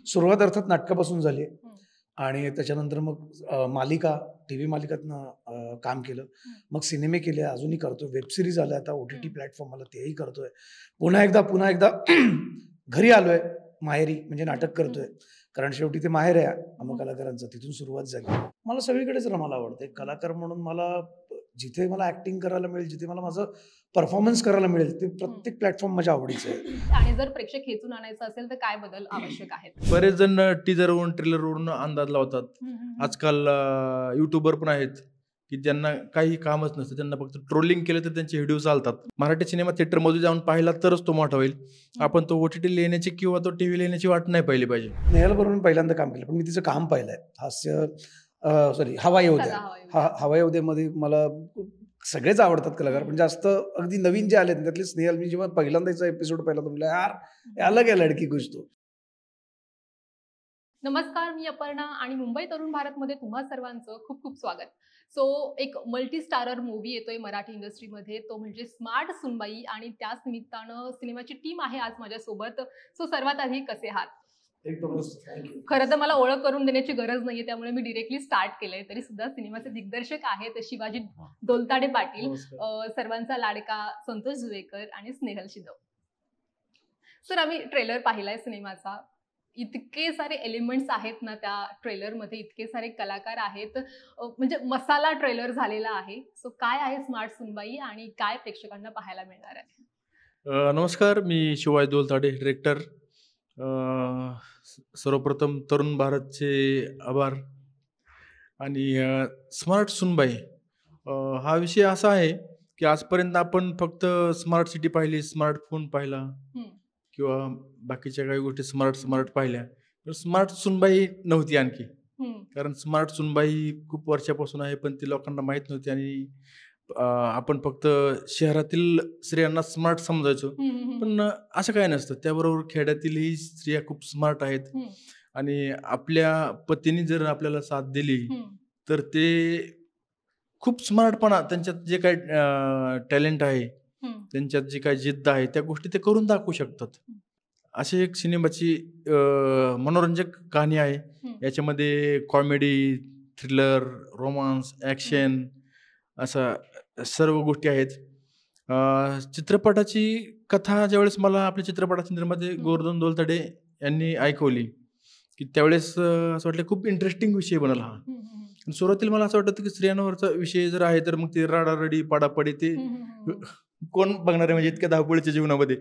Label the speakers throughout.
Speaker 1: सुरुवात अर्थात नाटकापासून झाली आहे
Speaker 2: हं,
Speaker 1: आणि त्याच्यानंतर मग मालिका, टीव्ही मालिकातनं काम केलं.
Speaker 2: हं,
Speaker 1: मग सिनेमे केले, अजूनही करतोय. वेब सीरीज आल्या, आता ओ-टी-टी
Speaker 2: हं,
Speaker 1: प्लॅटफॉर्म आलं, तेही करतोय. पुन्हा एकदा घरी आलोय माहेरी, म्हणजे
Speaker 2: हं,
Speaker 1: नाटक
Speaker 2: हं,
Speaker 1: करतोय. कारण शेवटी ते माहेर आहे आम्हा
Speaker 2: हं,
Speaker 1: कलाकारांचं, तिथून सुरुवात झाली. मला सगळीकडेच रमायला आवडतं. एक
Speaker 2: हं,
Speaker 1: कलाकार म्हणून मला जिथे मला ॲक्टिंग करायला मिळेल, जिथे मला माझं परफॉर्मन्स करायला मिळेल, ते
Speaker 2: हं.
Speaker 1: प्रत्येक प्लॅटफॉर्म माझ्या आवडीचं आहे.
Speaker 2: आणि जर प्रेक्षक खेचून आणायचं असेल तर काय बदल आवश्यक आहेत?
Speaker 3: बरेच जण टीजरवरून, ट्रेलरवरून अंदाज लावतात.
Speaker 2: हं, हं, हं.
Speaker 3: आजकाल यूट्यूबर पण आहेत, की ज्यांना काही कामच नसतं. त्यांना फक्त ट्रोलिंग केलं तर त्यांचे व्हिडिओ चालतात. मराठी सिनेमा थिएटरमध्ये जाऊन पाहिला तरच तो मोठा होईल.
Speaker 2: हं.
Speaker 3: आपण तो ओ-टी-टी येण्याची किंवा तो टीव्हीला येण्याची वाट नाही पाहिली पाहिजे.
Speaker 1: नेहालबरोबर पहिल्यांदा काम केलं, पण मी तिचं काम पाहिलंय. सॉरी, हवा येऊ द्या.
Speaker 2: सदा हवा येऊ द्या.
Speaker 1: हवा येऊ द्यामध्ये मला सगळेच आवडतात कलाकार, पण
Speaker 2: हं,
Speaker 1: जास्त अगदी नवीन जे आलेत त्यातले स्नेहल, मी जेव्हा पहिल्यांदा हिचा एपिसोड पाहिला तर म्हटलं, "यार, ये अलग है लडकी कुछ तो."
Speaker 2: नमस्कार, मी अपर्णा आणि मुंबई तरुण भारतमध्ये तुम्हा सर्वांचं खूप खूप स्वागत. सो एक मल्टी स्टारर मूव्ही येतोय मराठी इंडस्ट्रीमध्ये, तो म्हणजे स्मार्ट सुनबाई आणि त्याच निमित्तानं सिनेमाची टीम आहे आज माझ्यासोबत. सो सर्वात आधी कसे आहात?
Speaker 1: एकदम मस्त. Thank you.
Speaker 2: खरं तर मला ओळख करून देण्याची गरज नाहीये, त्यामुळे मी डायरेक्टली स्टार्ट केलंय. तरी सुद्धा सिनेमाचे दिग्दर्शक आहेत शिवाजी दोलताडे पाटील,
Speaker 1: नमस्कार.
Speaker 2: सर्वांचा लाडका संतोष जुवेकर आणि स्नेहल शिदव. सर, आम्ही ट्रेलर पाहिलाय सिनेमाचा. इतके सारे एलिमेंट्स आहेत ना त्या ट्रेलरमध्ये, इतके सारे कलाकार आहेत. म्हणजे मसाला ट्रेलर झालेला आहे. सो काय आहे स्मार्ट सुनबाई आणि काय प्रेक्षकांना पाहायला मिळणार आहे?
Speaker 3: नमस्कार, मी शिवाजी दोलताडे, डिरेक्टर. सर्वप्रथम तरुण भारतचे आभार. आणि स्मार्ट सुनबाई हा विषय असा आहे, की आजपर्यंत आपण फक्त स्मार्ट सिटी पाहिली, स्मार्टफोन पाहिला
Speaker 2: हं,
Speaker 3: किंवा बाकीच्या काही गोष्टी स्मार्ट पाहिल्या. पण स्मार्ट सुनबाई नव्हती आणखी.
Speaker 2: हं,
Speaker 3: कारण स्मार्ट सुनबाई खूप वर्षापासून आहे, पण ती लोकांना माहीत नव्हती आणि आपण फक्त शहरातील स्त्रियांना स्मार्ट समजायचो.
Speaker 2: हं, हं, हं,
Speaker 3: पण असं काही नसतं. त्याबरोबर खेड्यातीलही स्त्रिया खूप स्मार्ट आहेत
Speaker 2: हं,
Speaker 3: आणि आपल्या पतीने जर आपल्याला साथ दिली,
Speaker 2: हं,
Speaker 3: तर ते खूप स्मार्टपणा त्यांच्यात जे काही टॅलेंट आहे,
Speaker 2: हं,
Speaker 3: त्यांच्यात जी काही जिद्द आहे, त्या गोष्टी ते करून दाखवू शकतात.
Speaker 2: हं,
Speaker 3: अशी एक सिनेमाची मनोरंजक कहाणी आहे.
Speaker 2: हं,
Speaker 3: याच्यामध्ये कॉमेडी, थ्रिलर, रोमान्स,
Speaker 2: हं,
Speaker 3: ॲक्शन अशा सर्व गोष्टी आहेत. चित्रपटाची कथा ज्यावेळेस मला आपल्या चित्रपटाचे निर्माते
Speaker 2: हं,
Speaker 3: गोवर्धन दोलतडे यांनी ऐकवली, की त्यावेळेस असं वाटलं खूप इंटरेस्टिंग विषय बनल हा.
Speaker 2: हं, हं,
Speaker 3: सुरुवातीला मला असं वाटतं, की स्त्रियांवरचा विषय जर आहे, तर मग ते रडारडी, पाडापाडी ते
Speaker 2: हं, हं, हं,
Speaker 3: कोण बघणार आहे म्हणजे इतक्या धावपळीच्या जीवनामध्ये.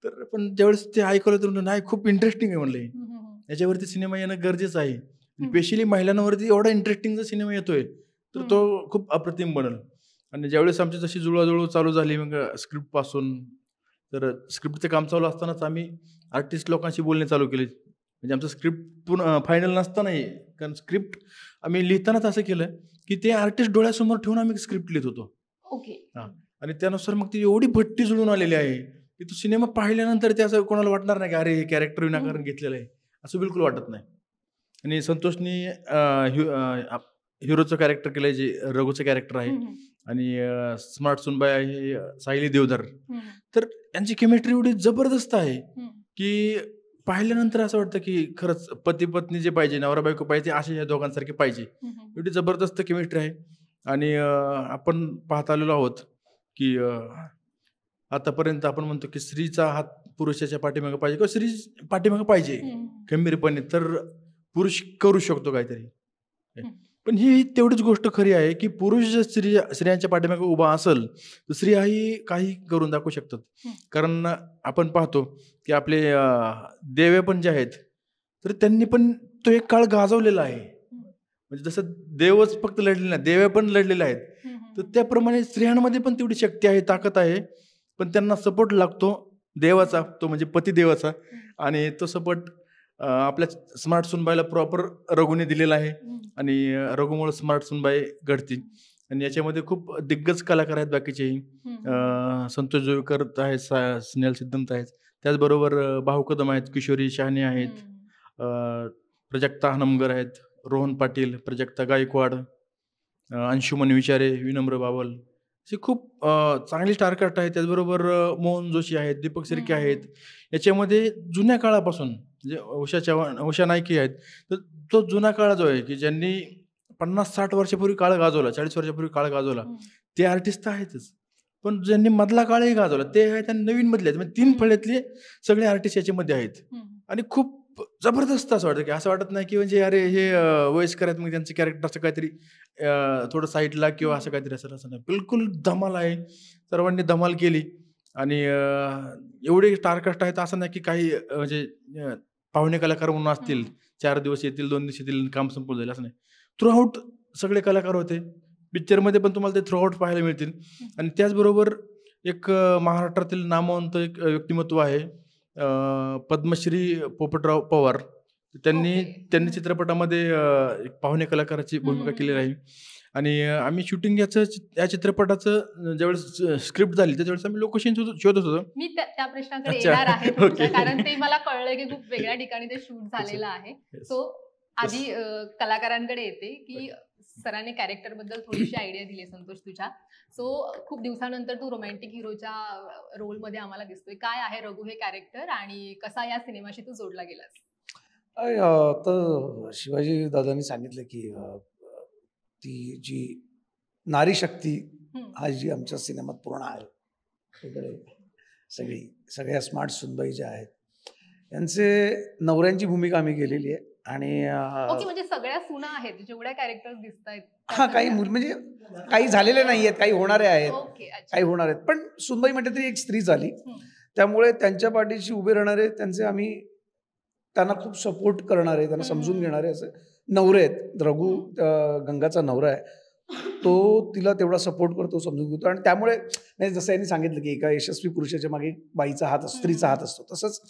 Speaker 3: तर पण ज्यावेळेस ते ऐकवलं तर म्हणलं, नाही खूप इंटरेस्टिंग आहे म्हणलं हे.
Speaker 2: हं, हं,
Speaker 3: याच्यावरती सिनेमा येणं गरजेचं आहे.
Speaker 2: हं,
Speaker 3: स्पेशली महिलांवरती एवढा इंटरेस्टिंग जर सिनेमा येतोय, तर
Speaker 2: हं,
Speaker 3: तो खूप अप्रतिम बनल. आणि ज्यावेळेस आमची जशी जुळवाजुळव चालू झाली मग स्क्रिप्टपासून, तर स्क्रिप्टचं काम चालू असतानाच आम्ही आर्टिस्ट लोकांशी बोलणे चालू केले. म्हणजे आमचं स्क्रिप्ट फायनल नसतानाही, कारण स्क्रिप्ट आम्ही लिहितानाच असं केलं, की ते आर्टिस्ट डोळ्यासमोर ठेवून आम्ही स्क्रिप्ट लिहित होतो.
Speaker 2: ओके.
Speaker 3: हां. आणि त्यानुसार मग ती एवढी भट्टी जुळून आलेली आहे, की तो सिनेमा पाहिल्यानंतर ते असं कोणाला वाटणार नाही, की अरे हे कॅरेक्टर
Speaker 2: हं,
Speaker 3: विनाकारण
Speaker 2: हं,
Speaker 3: घेतलेलं आहे. असं बिलकुल वाटत नाही. आणि संतोषनी हिरोचं कॅरेक्टर केलंय जे रघुचं कॅरेक्टर आहे.
Speaker 2: हं, हं,
Speaker 3: आणि स्मार्ट सुनबाई आहे सायली देवधर.
Speaker 2: हं,
Speaker 3: तर यांची केमिस्ट्री एवढी जबरदस्त आहे,
Speaker 2: हं,
Speaker 3: की पाहिल्यानंतर असं वाटतं, की खरंच पती-पत्नी जे पाहिजे, नवरा-बायको पाहिजे, असे या दोघांसारखे पाहिजे.
Speaker 2: हं, हं,
Speaker 3: एवढी जबरदस्त केमिस्ट्री आहे. आणि आपण पाहत आलेलो आहोत, की आतापर्यंत आपण म्हणतो, की स्त्रीचा हात पुरुषाच्या पाठीमागे पाहिजे किंवा स्त्री पाठीमागे पाहिजे
Speaker 2: हं,
Speaker 3: खंबीरपणे, तर पुरुष करू शकतो काहीतरी.
Speaker 2: हं,
Speaker 3: पण ही तेवढीच गोष्ट खरी आहे, की पुरुष जर स्त्रियांच्या पाठीमागे उभा असेल, तर स्त्रियाही काही करून दाखवू शकतात.
Speaker 2: हं,
Speaker 3: कारण आपण पाहतो, की आपले देवे पण जे आहेत, तर त्यांनी पण तो एक काळ गाजवलेला आहे.
Speaker 2: हं,
Speaker 3: म्हणजे जसं देवच फक्त लढले नाही, देवे पण लढलेले आहेत.
Speaker 2: हं,
Speaker 3: तर
Speaker 2: हं,
Speaker 3: त्याप्रमाणे स्त्रियांमध्ये पण तेवढी शक्ती आहे, ताकद आहे. पण त्यांना सपोर्ट लागतो देवाचा, तो म्हणजे पतिदेवाचा.
Speaker 2: हं,
Speaker 3: आणि तो सपोर्ट आपल्या स्मार्ट सुनबाईला प्रॉपर रघुने दिलेला आहे.
Speaker 2: हं,
Speaker 3: आणि रघुमुळे स्मार्ट सुनबाई घडतील. आणि याच्यामध्ये खूप दिग्गज कलाकार आहेत बाकीचेही.
Speaker 2: हं, हं,
Speaker 3: संतोष जोगकर आहेत, स्नेहल सिद्धांत आहेत. त्याचबरोबर भाऊ कदम आहेत, किशोरी शहाणे आहेत,
Speaker 2: हं.
Speaker 3: अ, प्राजक्ता हनमगर आहेत, रोहन पाटील, प्राजक्ता गायकवाड, अंशुमन विचारे, विनम्र बावल, अशी खूप चांगली स्टारकास्ट आहेत. त्याचबरोबर मोहन जोशी आहेत, दीपक
Speaker 2: हं,
Speaker 3: शिर्के
Speaker 2: हं,
Speaker 3: आहेत. याच्यामध्ये जुन्या काळापासून म्हणजे उषा चव्हाण, उषा नाईके आहेत. तर तो जुना काळ जो आहे की ज्यांनी 50-60 वर्षापूर्वी काळ गाजवला, 40 वर्षापूर्वी काळ गाजवला,
Speaker 2: हम्म.
Speaker 3: ते आर्टिस्ट तर आहेतच. पण ज्यांनी मधला काळही गाजवला ते आहेत आणि नवीन मधले आहेत. म्हणजे 3 फळ्यातले सगळे आर्टिस्ट याच्यामध्ये आहेत.
Speaker 2: हम्म.
Speaker 3: आणि खूप जबरदस्त असं वाटतं की असं वाटत नाही की म्हणजे अरे हे वयस्कर आहेत मग त्यांचं कॅरेक्टर असं काहीतरी थोडं साईडला किंवा असं काहीतरी असेल, असं नाही. बिलकुल धमाल आहे. सर्वांनी धमाल केली आणि एवढे स्टारकास्ट आहेत असं नाही की काही म्हणजे पाहुणे कलाकार म्हणून असतील, 4 दिवस येतील, 2 दिवस येतील, काम संपून जाईल असं नाही. थ्रू आउट सगळे कलाकार होते. पिक्चरमध्ये पण तुम्हाला ते थ्रू आउट पाहायला मिळतील. आणि त्याचबरोबर एक महाराष्ट्रातील नामवंत एक व्यक्तिमत्व आहे, पद्मश्री पोपटराव पवार. त्यांनी
Speaker 2: ओके.
Speaker 3: त्यांनी चित्रपटामध्ये एक पाहुणे कलाकाराची भूमिका केलेली आहे. आणि आम्ही शूटिंग या चित्रपटाचं ज्यावेळेस स्क्रिप्ट झाली त्यावेळेस आम्ही लोकेशन शोधत होतो.
Speaker 2: मी त्या प्रश्नाकडे
Speaker 3: अच्छा.
Speaker 2: येणार आहे तुमच्या,
Speaker 3: ओके.
Speaker 2: कारण ते मला कळलं की खूप वेगळ्या ठिकाणी ते शूट झालेलं आहे.
Speaker 3: Yes.
Speaker 2: सो आधी कलाकारांकडे येते की सरांनी कॅरेक्टर बद्दल थोडीशी आयडिया दिली संतोष तुझ्या. सो खूप दिवसानंतर तू रोमॅन्टिक हिरोच्या रोलमध्ये आम्हाला दिसतोय. काय आहे रघु हे कॅरेक्टर आणि कसा या सिनेमाशी तू जोडला गेलास?
Speaker 1: तर शिवाजी दादांनी सांगितलं की ती जी नारी शक्ती आज जी आमच्या सिनेमात पूर्ण आहे, इकडे सगळ्या स्मार्ट सुनबाई ज्या आहेत यांचे नवऱ्यांची भूमिका आम्ही केलेली आहे. आणि
Speaker 2: ओके, म्हणजे सगळ्या सुना आहेत जेवढ्या कॅरेक्टर्स दिसत आहेत.
Speaker 1: हा, काही म्हणजे काही झालेले नाही आहेत, काही होणारे आहेत,
Speaker 2: ओके, अच्छा.
Speaker 1: काही होणार आहेत. पण सुनबाई म्हटलं तरी एक स्त्री झाली, त्यामुळे त्यांच्या पाठीशी उभे राहणारे, त्यांना खूप सपोर्ट करणारे, त्यांना समजून घेणारे असे नवरे आहेत. रघु गंगाचा नवरा आहे, तो तिला तेवढा सपोर्ट करतो, समजून घेतो. आणि त्यामुळे नाही, जसं यांनी सांगितलं की एका यशस्वी पुरुषाच्या मागे बाईचा हात असतो, स्त्रीचा हात असतो, तसंच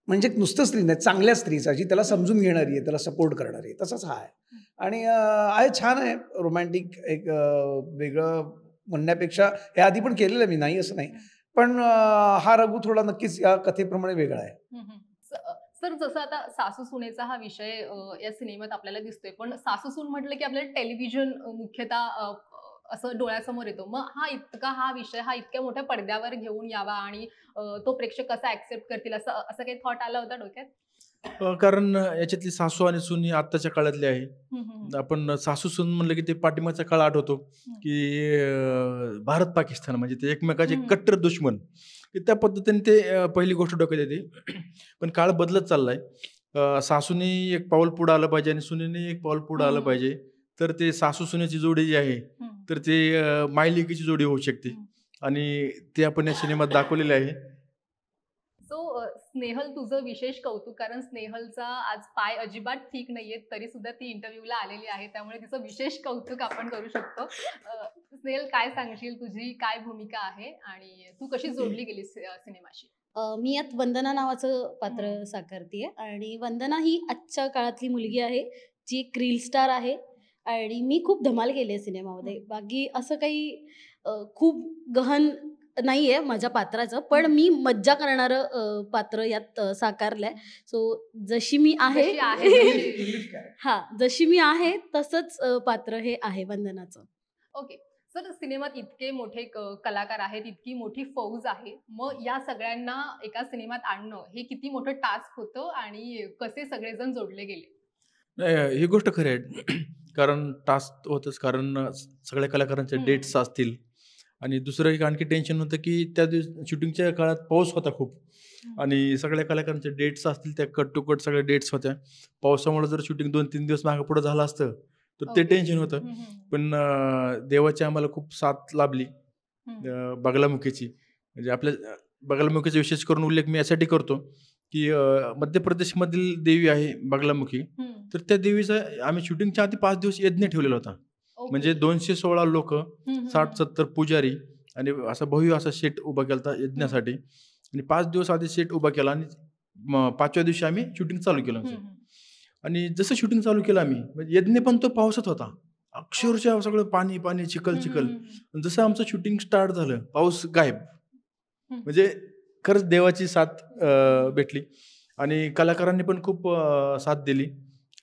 Speaker 1: म्हणजे नुसतं स्त्री नाही, चांगल्या स्त्रीचा, जी त्याला समजून घेणारी आहे, त्याला सपोर्ट करणारी आहे, तसंच हा आहे. आणि आहे, छान आहे, रोमॅन्टिक. एक वेगळं म्हणण्यापेक्षा हे आधी पण केलेलं आहे मी, नाही असं नाही, पण हा रघु थोडा नक्कीच या कथेप्रमाणे वेगळा आहे.
Speaker 2: सर, जसं आता सासू सुनेचा हा विषय या सिनेमात आपल्याला दिसतोय, पण सासू सून म्हटलं की आपल्याला टेलिव्हिजन मुख्यतः असं डोळ्यासमोर येतो. मग हा विषय इतक्या मोठ्या पडद्यावर घेऊन यावा आणि तो प्रेक्षक कसा ऍक्सेप्ट करतील असं काही थॉट आला होता डोक्यात?
Speaker 3: कारण याच्यातली सासू आणि सून ही आत्ताच्या काळातली आहे. आपण सासू सून म्हणलं की ते पाठिंबाचा काळ आठवतो की भारत पाकिस्तान म्हणजे ते एकमेकाचे कट्टर दुश्मन, त्या पद्धतीने ते पहिली गोष्ट डोक्यात येते. पण काळ बदलत चाललाय. सासूने एक पाऊल पुढे आलं पाहिजे आणि सुनेने एक पाऊल पुढे आलं पाहिजे, तर ते सासू सुनेची जोडी जी आहे तर ते मायलेकीची जोडी होऊ शकते. आणि ते आपण या सिनेमात दाखवलेले आहे.
Speaker 2: सो स्नेहल, तुझं विशेष कौतुक, कारण स्नेहलचा आज पाय अजिबात ठीक नाहीये, तरी सुद्धा ती इंटरव्ह्यूला आलेली आहे, त्यामुळे तिचं विशेष कौतुक आपण करू शकतो. स्नेहल, काय सांगशील, तुझी काय भूमिका आहे आणि तू कशी जोडली गेली सिनेमाशी?
Speaker 4: मी यात वंदना नावाचं पात्र साकारतीये आणि वंदना ही आजच्या काळातली मुलगी आहे, जी एक रील स्टार आहे आणि मी खूप धमाल केली आहे सिनेमामध्ये. बाकी असं काही खूप गहन नाहीये माझ्या पात्राचं, पण मी मज्जा करणारं पात्र यात साकारलंय. सो जशी मी आहे हा, जशी मी आहे तसंच पात्र हे आहे वंदनाचं.
Speaker 2: ओके. सर, सिनेमात इतके मोठे कलाकार आहेत, इतकी मोठी फौज आहे, मग या सगळ्यांना एका सिनेमात आणणं हे किती मोठं टास्क होतं आणि कसे सगळेजण जोडले गेले?
Speaker 3: नाही, ही गोष्ट खरी आहे. कारण टास्क होतच, कारण सगळ्या कलाकारांच्या डेट्स असतील. आणि दुसरं एक आणखी टेन्शन होतं की त्या दिवस शूटिंगच्या काळात पाऊस होता खूप, आणि सगळ्या कलाकारांच्या डेट्स असतील, त्या कट टू कट सगळ्या डेट्स होत्या. पावसामुळे जर शूटिंग 2-3 दिवस मागे पुढे झालं असतं तर ते टेन्शन होतं. पण देवाची आम्हाला खूप साथ लाभली बगलामुखीची. म्हणजे आपल्या बगलामुखीचा विशेष करून उल्लेख मी यासाठी करतो की मध्य प्रदेशमधील देवी आहे बगलामुखी. तर त्या देवीचा आम्ही शूटिंगच्या आधी 5 दिवस यज्ञ ठेवलेला होता. म्हणजे 216 लोक, 60-70 पुजारी आणि असा भव्य असा सेट उभा केला होता यज्ञासाठी. आणि 5 दिवस आधी सेट उभा केला आणि 5व्या दिवशी आम्ही शूटिंग चालू केलं. आणि जसं शूटिंग चालू केलं आम्ही, म्हणजे यज्ञ पण तो पावसात होता, अक्षरशः सगळं पाणी पाणी, चिखल चिखल. जसं आमचं शूटिंग स्टार्ट झालं, पाऊस गायब. म्हणजे खरंच देवाची साथ भेटली आणि कलाकारांनी पण खूप साथ दिली.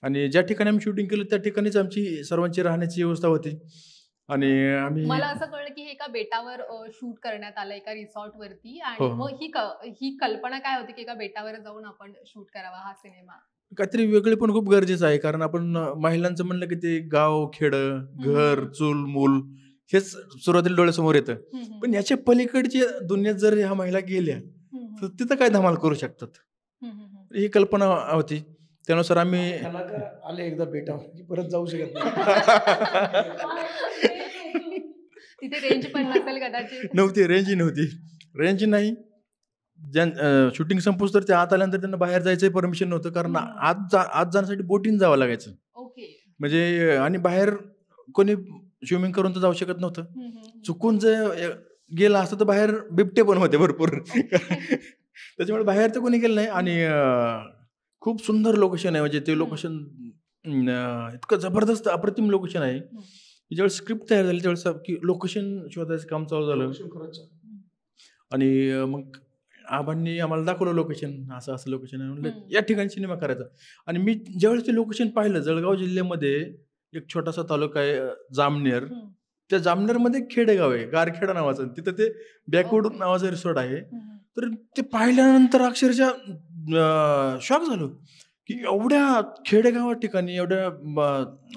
Speaker 3: आणि ज्या ठिकाणी आम्ही शूटिंग केलं त्या ठिकाणीच आमची सर्वांची राहण्याची व्यवस्था होती. आणि आम्ही
Speaker 2: मला असं कळलं की हे एका बेटावर शूट करण्यात आलं एका रिसॉर्ट वरती आणि
Speaker 3: हो.
Speaker 2: मग ही कल्पना काय होती की एका बेटावर जाऊन आपण शूट करावा हा सिनेमा.
Speaker 3: काहीतरी वेगळे पण खूप गरजेचं आहे, कारण आपण महिलांचं म्हणलं की ते गाव, खेडं, घर, चूल, मूल हेच सुरुवातीला डोळ्यासमोर येतं. पण याच्या पलीकडच्या दुनियेत जर ह्या महिला गेल्या तर तिथं काय धमाल करू शकतात, ही कल्पना होती. त्यानुसार आम्ही
Speaker 1: कलाकार आले एकदा बेटावर की परत जाऊ शकत नाही.
Speaker 2: तिथे रेंज पण नसेल कदाचित.
Speaker 3: नव्हती, रेंज नाही. शूटिंग संपूस तर ते आत आल्यानंतर त्यांना बाहेर जायचं परमिशन नव्हतं, कारण आत जाण्यासाठी बोटीन जावं लागायचं.
Speaker 2: ओके.
Speaker 3: म्हणजे आणि बाहेर कोणी स्विमिंग करून तर जाऊ शकत नव्हतं. चुकून जर गेला असतं तर बाहेर बिबटे पण होते भरपूर. त्याच्यामुळे बाहेर तर कोणी गेलं नाही. आणि खूप सुंदर लोकेशन आहे, म्हणजे ते लोकेशन इतकं जबरदस्त अप्रतिम लोकेशन आहे. ज्यावेळेस स्क्रिप्ट तयार झाली त्यावेळेस की लोकेशन शोधायचं काम चालू झालं. आणि मग आबांनी आम्हाला दाखवलं लोकेशन, असं लोकेशन आहे, म्हणलं या ठिकाणी सिनेमा करायचा. आणि मी ज्यावेळेस ते लोकेशन पाहिलं, जळगाव जिल्ह्यामध्ये एक छोटासा तालुका आहे जामनेर. त्या जामनेरमध्ये खेडेगाव आहे गारखेडा नावाचं, तिथं ते बॅकवूड नावाचं रिसॉर्ट आहे. तर ते पाहिल्यानंतर अक्षरशः शॉक झालो की एवढ्या खेडेगावा ठिकाणी, एवढ्या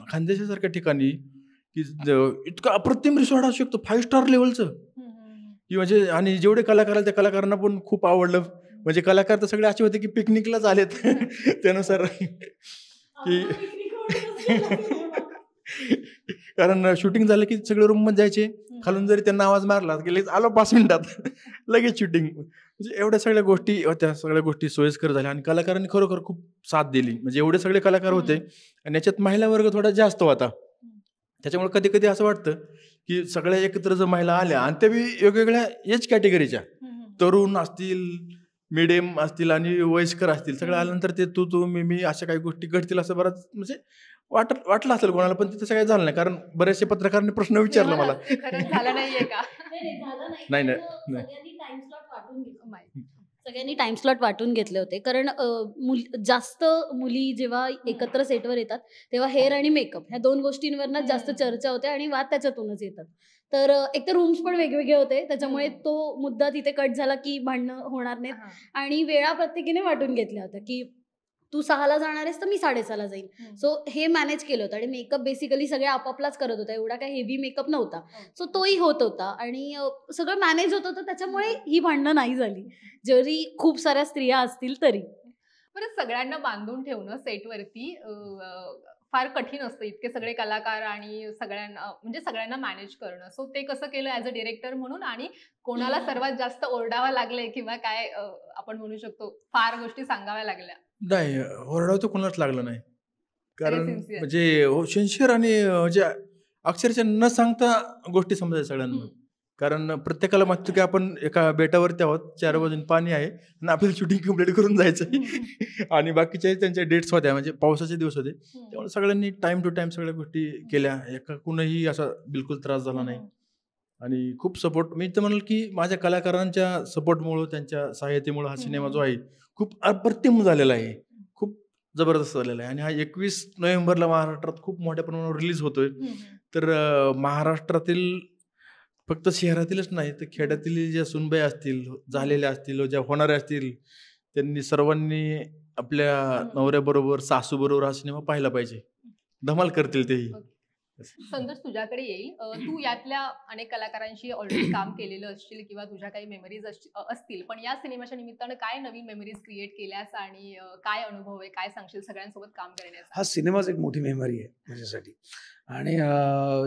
Speaker 3: खानदेशासारख्या ठिकाणी की इतकं अप्रतिम रिसॉर्ट असू शकतो, 5 स्टार लेवलचं की म्हणजे. आणि जेवढे कलाकार आले त्या कलाकारांना पण खूप आवडलं. म्हणजे कलाकार तर सगळे असे होते की पिकनिकलाच आलेत त्यानुसार की कारण शूटिंग झालं की सगळे रूम मध्ये जायचे, खालून जरी त्यांना आवाज मारला की लगेच आलो 5 मिनिटात लगेच शूटिंग. म्हणजे एवढ्या सगळ्या गोष्टी होत्या, सगळ्या गोष्टी सोयीस्कर झाल्या आणि कलाकारांनी खरोखर खूप साथ दिली. म्हणजे एवढे सगळे कलाकार होते आणि याच्यात महिला वर्ग थोडा जास्त होता. त्याच्यामुळे कधी कधी असं वाटतं की सगळ्या एकत्र जर महिला आल्या आणि त्या वेगवेगळ्या एज कॅटेगरीच्या, तरुण असतील, मिडियम असतील आणि वयस्कर असतील, सगळं आल्यानंतर ते तू मी अशा काही गोष्टी घडतील असं बरंच म्हणजे वाटलं असेल कोणाला. पण तिथं सगळं झालं नाही, कारण बऱ्याचशा पत्रकारांनी प्रश्न विचारला मला.
Speaker 2: खरंच झालं नाहीये का?
Speaker 3: नाही.
Speaker 4: सगळ्यांनी टाइम स्लॉट वाटून घेतले होते, कारण जास्त मुली जेव्हा एकत्र सेटवर येतात तेव्हा हेअर आणि मेकअप ह्या 2 गोष्टींवरच जास्त चर्चा होते आणि वाद त्याच्यातूनच येतात. तर एक तर रूम्स पण वेगवेगळे होते, त्याच्यामुळे तो मुद्दा तिथे कट झाला की भांडणं होणार नाहीत. आणि वेळा प्रत्येकीने वाटून घेतल्या होत्या की तू 6ला जाणार आहेस तर मी 6:30ला जाईल. सो हे मॅनेज केलं होतं. आणि मेकअप बेसिकली सगळे आपापलाच करत होता, एवढा काही हेवी मेकअप नव्हता. सो तोही होत होता आणि सगळं मॅनेज होत होतं, त्याच्यामुळे ही भांडणं नाही झाली, जरी खूप साऱ्या स्त्रिया असतील तरी.
Speaker 2: बरं, सगळ्यांना बांधून ठेवणं सेटवरती फार कठीण असतं, इतके सगळे कलाकार आणि सगळ्यांना मॅनेज करणं. सो ते कसं केलं ॲज अ डिरेक्टर म्हणून, आणि कोणाला सर्वात जास्त ओरडावं लागलंय किंवा काय आपण म्हणू शकतो फार गोष्टी सांगाव्या लागल्या?
Speaker 3: नाही, ओरडावं तर कोणालाच लागलं नाही, कारण
Speaker 2: sincere.
Speaker 3: म्हणजे सिन्सिअर आणि म्हणजे अक्षरशः न सांगता गोष्टी समजायच्या सगळ्यांना. कारण प्रत्येकाला माहिती की आपण एका बेटावरती आहोत, 4 बाजून पाणी आहे आणि आपल्याला शूटिंग कम्प्लीट करून जायचं आणि बाकीच्या त्यांच्या डेट्स होत्या, म्हणजे पावसाचे दिवस होते. त्यामुळे सगळ्यांनी टाइम टू टाइम सगळ्या गोष्टी केल्या. कुणाही असा बिलकुल त्रास झाला नाही आणि खूप सपोर्ट. मी तर म्हणेल की माझ्या कलाकारांच्या सपोर्टमुळं, त्यांच्या सहाय्यतेमुळं हा सिनेमा जो आहे खूप अप्रतिम झालेला आहे, खूप जबरदस्त झालेला आहे. आणि हा 21 नोव्हेंबरला महाराष्ट्रात खूप मोठ्या प्रमाणावर रिलीज होतोय. तर महाराष्ट्रातील फक्त शहरातीलच नाही तर खेड्यातील ज्या सुनबाई असतील, झालेल्या असतील, ज्या होणाऱ्या असतील, त्यांनी सर्वांनी आपल्या नवऱ्याबरोबर, सासूबरोबर हा सिनेमा पाहिला पाहिजे. धमाल करतील तेही.
Speaker 2: संतोष, तुझ्याकडे येईल. तू यातल्या अनेक कलाकारांशी ऑलरेडी काम केलेलं असशील किंवा तुझ्या काही मेमरीज असतील, पण या सिनेमाच्या निमित्तानं काय नवीन मेमरीज क्रिएट केल्यास आणि काय अनुभव आहे, काय सांगशील सगळ्यांसोबत काम करण्याचा?
Speaker 1: हा सिनेमाच एक मोठी मेमरी आहे माझ्यासाठी. आणि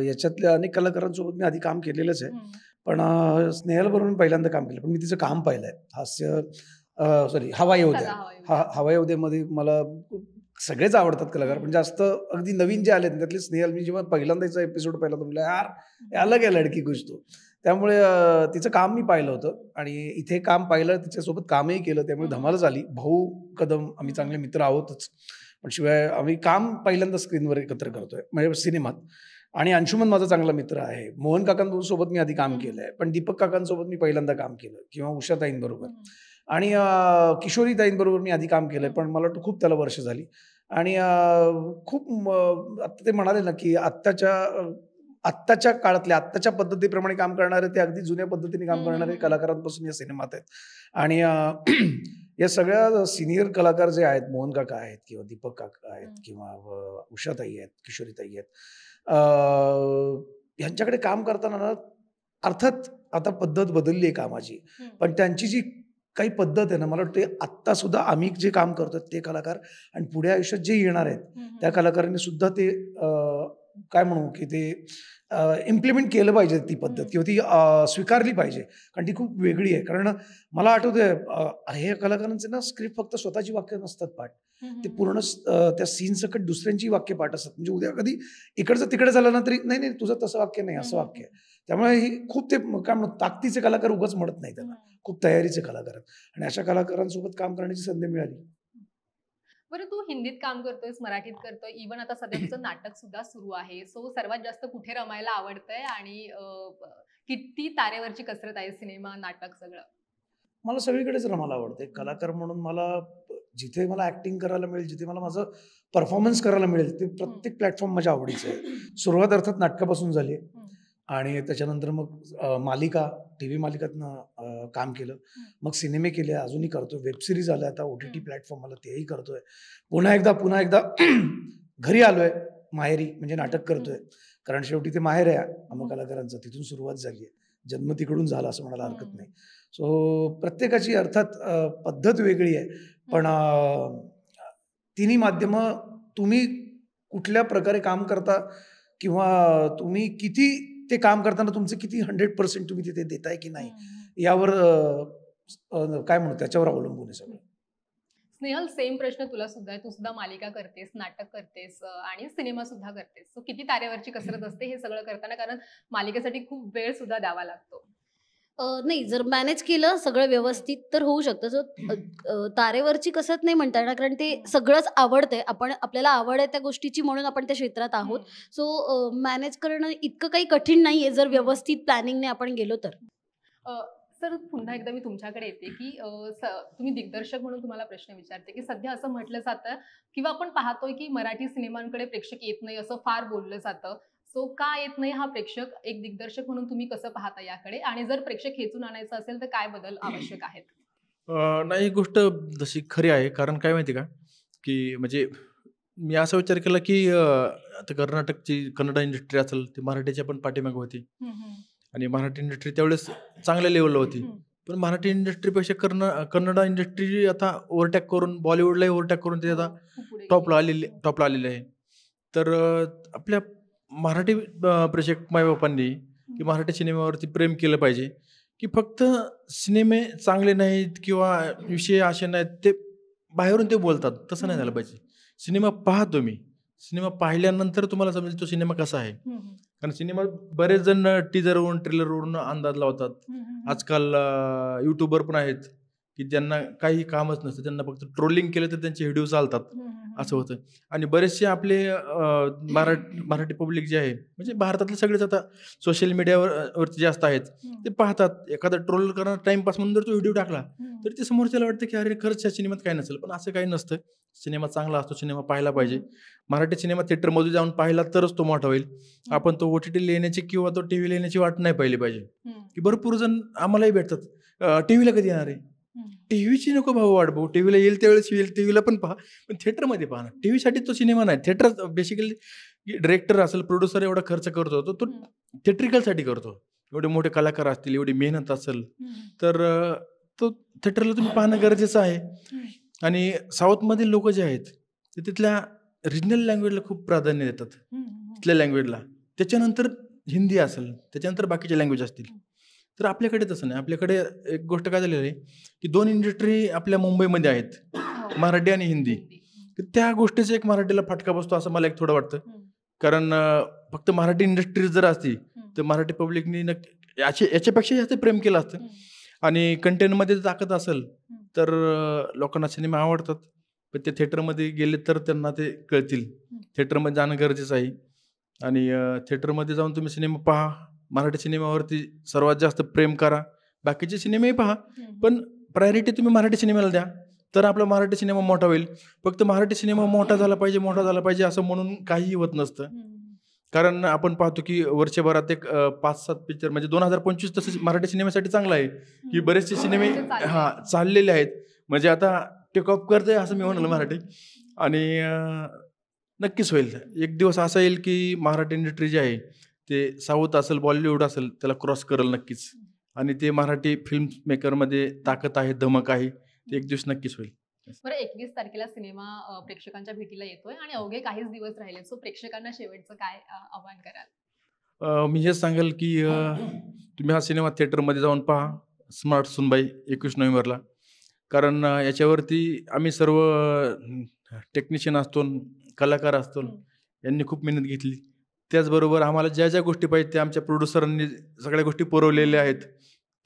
Speaker 1: याच्यातल्या अनेक कलाकारांसोबत मी आधी काम केलेलंच आहे, पण स्नेहलबरोबर पहिल्यांदा काम केलं, पण मी तिचं काम पाहिलंय. हवा येऊ द्या. हवा येऊ द्यामध्ये मला सगळेच आवडतात कलाकार, पण जास्त अगदी नवीन जे आले त्यातले स्नेहल, मी जेव्हा पहिल्यांदाचा एपिसोड पाहिला तर म्हटलं यार अलग आहे लडकी कुछ तो. त्यामुळे तिचं काम मी पाहिलं होतं आणि इथे काम पाहिलं, तिच्यासोबत कामही केलं, त्यामुळे धमालच आली. भाऊ कदम, आम्ही चांगले मित्र आहोतच, पण शिवाय आम्ही काम पहिल्यांदा स्क्रीनवर एकत्र करतोय म्हणजे सिनेमात. आणि अंशुमन माझा चांगला मित्र आहे. मोहन काकांसोबत मी आधी काम केलंय, पण दीपक काकांसोबत मी पहिल्यांदा काम केलं, किंवा उषाताईंबरोबर. आणि किशोरीताईंबरोबर मी आधी काम केलंय, पण मला वाटतं खूप त्याला वर्ष झाली. आणि खूप आता ते म्हणाले ना की आत्ताच्या आत्ताच्या काळातले आत्ताच्या पद्धतीप्रमाणे काम करणारे ते अगदी जुन्या पद्धतीने काम
Speaker 2: हम्म,
Speaker 1: करणारे
Speaker 2: हम्म.
Speaker 1: कलाकारांपासून या सिनेमात आहेत. आणि या सगळ्या सिनियर कलाकार जे आहेत, मोहन काका आहेत किंवा दीपक काका आहेत
Speaker 2: हम्म.
Speaker 1: किंवा उषाताई आहेत, किशोरीताई आहेत, अं, ह्यांच्याकडे काम करताना ना अर्थात आता पद्धत बदलली आहे कामाची,
Speaker 2: हम्म.
Speaker 1: पण त्यांची जी काही पद्धत आहे ना, मला वाटते आत्ता सुद्धा आम्ही जे काम करतोय ते कलाकार आणि पुढे आयुष्यात जे येणार आहेत
Speaker 2: हम्म.
Speaker 1: त्या कलाकारांनी सुद्धा ते काय म्हणू की ते इम्प्लिमेंट केलं पाहिजे ती पद्धत किंवा ती स्वीकारली पाहिजे, कारण ती खूप वेगळी आहे. कारण मला आठवतंय हे कलाकारांचे ना स्क्रिप्ट फक्त स्वतःची वाक्य नसतात पाठ, ते पूर्ण त्या सीन सकट दुसऱ्यांची वाक्य पाठ असतात. म्हणजे उद्या कधी इकडचं तिकडे झालं ना तरी नाही नाही तुझं तसं वाक्य नाही असं वाक्य आहे. त्यामुळे ही खूप ते काय म्हणू ताकदीचे कलाकार उगाच म्हणत नाही त्याला, खूप तयारीचे कलाकार आहेत आणि अशा कलाकारांसोबत काम करण्याची संधी मिळाली.
Speaker 2: बरं, तू हिंदीत काम करतोयस, मराठीत करतोय, इव्हन आता सध्या तुझं नाटक सुद्धा सुरू आहे. सो सर्वात जास्त कुठे रमायला आवडतंय आणि किती तारेवरची कसरत आहे, सिनेमा, नाटक सगळं?
Speaker 1: मला सगळीकडेच रमायला आवडते. कलाकार म्हणून मला जिथे मला ऍक्टिंग करायला मिळेल, जिथे मला माझं परफॉर्मन्स करायला मिळेल, ते प्रत्येक प्लॅटफॉर्म माझ्या आवडीचं आहे. सुरुवात अर्थात नाटकापासून झाली आहे आणि त्याच्यानंतर मग मालिका, टीव्ही मालिकातनं काम केलं. मग सिनेमे केले, अजूनही करतोय. वेब सिरीज आल्या, आता OTT प्लॅटफॉर्म मला तेही करतोय. पुन्हा एकदा घरी आलोय माहेरी, म्हणजे नाटक करतोय. कारण शेवटी ते माहेर आहे आम्हा कलाकारांचं, तिथून सुरुवात झाली आहे. जन्म तिकडून झाला असं म्हणायला हरकत नाही. सो प्रत्येकाची अर्थात पद्धत वेगळी आहे, पण तिन्ही माध्यमं तुम्ही कुठल्या प्रकारे काम करता किंवा तुम्ही किती ते काम करताना तुमचे किती 100% तुम्ही तिथे देताय की नाही यावर काय म्हणू त्याच्यावर अवलंबून आहे सगळं.
Speaker 2: स्नेहल, सेम प्रश्न तुला सुद्धा आहे. तू सुद्धा मालिका करतेस, नाटक करतेस आणि सिनेमा सुद्धा करतेस. सो किती तारेवरची कसरत असते हे सगळं करताना? कारण मालिकेसाठी खूप वेळ सुद्धा द्यावा लागतो.
Speaker 4: नाही, जर मॅनेज केलं सगळं व्यवस्थित तर होऊ शकतं. सो तारेवरची कसरत नाही म्हणता येणार, कारण ते सगळंच आवडतंय. आपल्याला आवड आहे त्या गोष्टीची म्हणून आपण त्या क्षेत्रात आहोत. सो मॅनेज करणं इतकं काही कठीण नाहीये जर व्यवस्थित प्लॅनिंगने आपण गेलो तर.
Speaker 2: सर, पुन्हा एकदा मी तुमच्याकडे येते की तुम्ही दिग्दर्शक म्हणून तुम्हाला प्रश्न विचारते की सध्या असं म्हटलं जातं किंवा आपण पाहतोय की मराठी सिनेमांकडे प्रेक्षक येत नाही असं फार बोललं जातं. सो का येत नाही हा प्रेक्षक? एक दिग्दर्शक म्हणून तुम्ही कसं पाहता याकडे? आणि जर प्रेक्षक खेचून आणायचं असेल तर काय बदल आवश्यक आहेत?
Speaker 3: नाही, ही गोष्ट जशी खरी आहे. कारण काय माहिती का, की म्हणजे मी असा विचार केला की आता कर्नाटकची कन्नड इंडस्ट्री असेल, ती मराठीच्या पण पाठीमागे होती आणि मराठी इंडस्ट्री त्यावेळेस चांगल्या लेवलला होती. पण मराठी इंडस्ट्रीपेक्षा कन्नड इंडस्ट्री आता ओव्हरटॅक करून, बॉलिवूडलाही ओव्हरटॅक करून ते आता
Speaker 2: खूप पुढे
Speaker 3: टॉपला
Speaker 2: गेली.
Speaker 3: आलेले आहे. तर आपल्या मराठी प्रेक्षक मायबापांनी की मराठी सिनेमावरती प्रेम केलं पाहिजे, की फक्त सिनेमे चांगले नाहीत किंवा विषय असे नाहीत ते बाहेरून ते बोलतात, तसं नाही झालं पाहिजे. सिनेमा पहा तुम्ही. सिनेमा पाहिल्यानंतर तुम्हाला समजेल तो सिनेमा कसा आहे. कारण सिनेमा बरेच जण टीजरवरून, ट्रेलरवरून अंदाज लावतात. आजकाल यूट्यूबर पण आहेत की ज्यांना काही कामच नसतं, त्यांना फक्त ट्रोलिंग केलं तर त्यांचे व्हिडिओ चालतात, असं होतं. आणि बरेचसे आपले मराठी पब्लिक जे आहे, म्हणजे भारतातले सगळेच आता सोशल मीडियावरती जास्त आहेत, ते पाहतात. एखादा ट्रोल करणार टाइमपास म्हणून जर तो व्हिडिओ टाकला तर ते समोरच्याला वाटतं की अरे खरंच या सिनेमात काय नसेल, पण असं काही नसतं. सिनेमा चांगला असतो, सिनेमा पाहायला पाहिजे. मराठी सिनेमा थिएटरमध्ये जाऊन पाहिला तरच तो मोठा होईल. आपण तो OTT लेण्याची किंवा तो टीव्ही लेण्याची वाट नाही पाहिली पाहिजे. की भरपूर जण आम्हालाही भेटतात, टीव्हीला कधी येणार आहे? टीव्हीची नको भाऊ वाट भाऊ, टीव्हीला येईल त्यावेळेस येईल, टीव्हीला पण पहा, पण थिएटरमध्ये पहा ना. टीव्हीसाठी तो सिनेमा नाही. थिएटर बेसिकली डिरेक्टर असेल, प्रोड्युसर एवढा खर्च करतो, तो थिएट्रिकलसाठी करतो. एवढे मोठे कलाकार असतील, एवढी मेहनत असेल, तर तो थिएटरला तुम्ही पाहणं गरजेचं आहे. आणि साऊथमधील लोक जे आहेत ते तिथल्या रिजनल लँग्वेजला खूप प्राधान्य देतात, तिथल्या लँग्वेजला. त्याच्यानंतर हिंदी असेल, त्याच्यानंतर बाकीचे लँग्वेज असतील. तर आपल्याकडे तसं नाही. आपल्याकडे एक गोष्ट काय झालेली आहे की 2 इंडस्ट्री आपल्या मुंबईमध्ये आहेत, मराठी आणि हिंदी. तर त्या गोष्टीचा एक मराठीला फटका बसतो असं मला एक थोडं वाटतं. कारण फक्त मराठी इंडस्ट्री जर असती तर मराठी पब्लिकनी याच्यापेक्षा जास्त प्रेम केलं असतं. आणि कंटेंटमध्ये ताकद असेल तर लोकांना सिनेमा आवडतात, पण ते थिएटरमध्ये गेले तर त्यांना ते कळतील. थिएटरमध्ये जाणं गरजेचं आहे आणि थिएटरमध्ये जाऊन तुम्ही सिनेमा पहा. मराठी सिनेमावरती सर्वात जास्त प्रेम करा. बाकीचे सिनेमाही पहा, पण प्रायोरिटी तुम्ही मराठी सिनेमाला द्या, तर आपला मराठी सिनेमा मोठा होईल. फक्त मराठी सिनेमा मोठा झाला पाहिजे असं म्हणून काहीही होत नसतं. कारण आपण पाहतो की वर्षभरात एक 5-7 पिक्चर म्हणजे 2025 तसं मराठी सिनेमासाठी चांगलं आहे की बरेचसे सिनेमे
Speaker 2: म्हणजे चालले
Speaker 3: हा
Speaker 2: आहेत.
Speaker 3: चाललेले आहेत. म्हणजे आता टेक ऑफ करतंय असं मी म्हणाल मराठी. आणि नक्कीच होईल. एक दिवस असा येईल की मराठी इंडस्ट्री जी आहे ते साऊथ असेल, बॉलिवूड असेल त्याला क्रॉस करेल नक्कीच. आणि ते मराठी फिल्म मेकरमध्ये ताकद आहे, धमक आहे. ते एक दिवस नक्कीच होईल.
Speaker 2: बरं 21 तारखेला सिनेमा प्रेक्षकांच्या भेटीला येतोय आणि अवघे काहीच दिवस राहिले. सो प्रेक्षकांना शेवटचं काय आव्हान कराल?
Speaker 3: मी हेच सांगेल की तुम्ही हा सिनेमा थिएटरमध्ये जाऊन पहा, स्मार्ट सुनबाई 21 नोव्हेंबरला. कारण याच्यावरती आम्ही सर्व टेक्निशियन असतो, कलाकार असतो, यांनी खूप मेहनत घेतली. त्याचबरोबर आम्हाला ज्या ज्या गोष्टी पाहिजे त्या आमच्या प्रोड्युसरांनी सगळ्या गोष्टी पुरवलेल्या आहेत.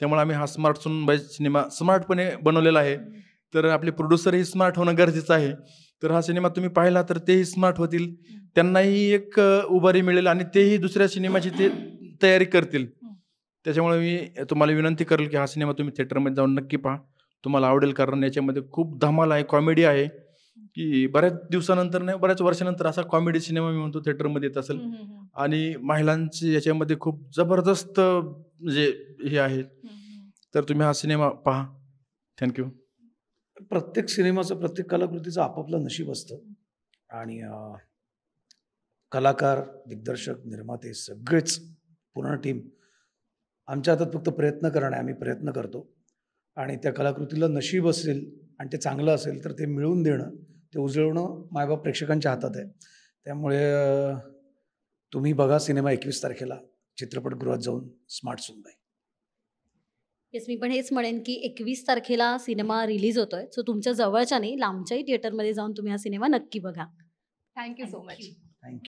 Speaker 3: त्यामुळे आम्ही हा स्मार्ट सुनबाई सिनेमा स्मार्टपणे बनवलेला आहे. तर आपले प्रोड्युसरही स्मार्ट होणं गरजेचं आहे. तर हा सिनेमा तुम्ही पाहिला तर तेही स्मार्ट होतील. त्यांनाही एक उभारी मिळेल आणि तेही दुसऱ्या सिनेमाची ते तयारी करतील. त्याच्यामुळे मी तुम्हाला विनंती करेल की हा सिनेमा तुम्ही थिएटरमध्ये जाऊन नक्की पहा. तुम्हाला आवडेल. कारण याच्यामध्ये खूप धमाल आहे, कॉमेडी आहे की बऱ्याच दिवसानंतर नाही, बऱ्याच वर्षानंतर असा कॉमेडी सिनेमा मी म्हणतो थिएटरमध्ये येत असेल. आणि महिलांची याच्यामध्ये खूप जबरदस्त म्हणजे हे आहे. तर तुम्ही हा सिनेमा पहा. थँक्यू.
Speaker 1: प्रत्येक सिनेमाचं, प्रत्येक कलाकृतीचं आपापलं नशीब असतं. आणि कलाकार, दिग्दर्शक, निर्माते सगळेच पूर्ण टीम आमच्या हातात फक्त प्रयत्न करणं आहे. आम्ही प्रयत्न करतो आणि त्या कलाकृतीला नशीब असेल आणि ते चांगलं असेल तर ते मिळवून देणं, ते उजळवणं मायबाप प्रेक्षकांच्या हातात आहे. त्यामुळे तुम्ही बघा सिनेमा 21 तारखेला चित्रपटगृहात जाऊन स्मार्ट सुनबाई.
Speaker 4: येस, मी पण हेच म्हणेन की 21 तारखेला सिनेमा रिलीज होतोय. सो तुमच्या जवळच्या नाही, लांबच्याही थिएटरमध्ये जाऊन तुम्ही हा सिनेमा नक्की बघा.
Speaker 2: Thank you so much.
Speaker 1: थँक्यू.